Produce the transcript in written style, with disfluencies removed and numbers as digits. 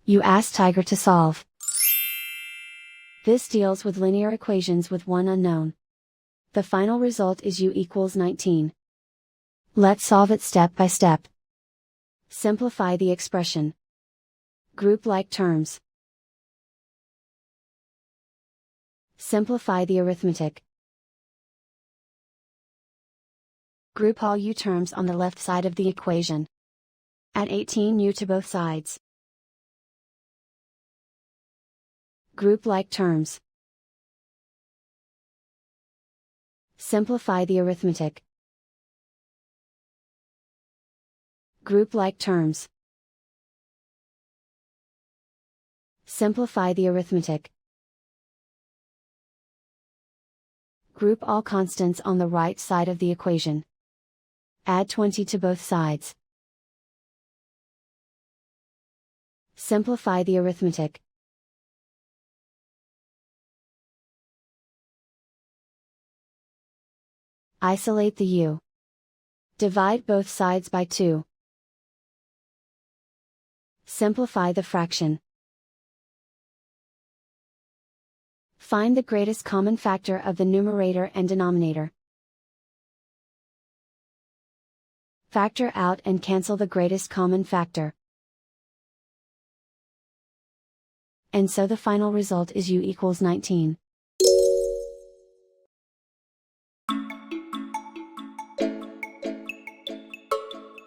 You ask Tiger to solve. This deals with linear equations with one unknown. The final result is u equals 19. Let's solve it step by step. Simplify the expression. Group like terms. Simplify the arithmetic. Group all u terms on the left side of the equation. Add 18u to both sides. Group like terms. Simplify the arithmetic. Group like terms. Simplify the arithmetic. Group all constants on the right side of the equation. Add 20 to both sides. Simplify the arithmetic. Isolate the u. Divide both sides by 2. Simplify the fraction. Find the greatest common factor of the numerator and denominator. Factor out and cancel the greatest common factor. And so the final result is u equals 19.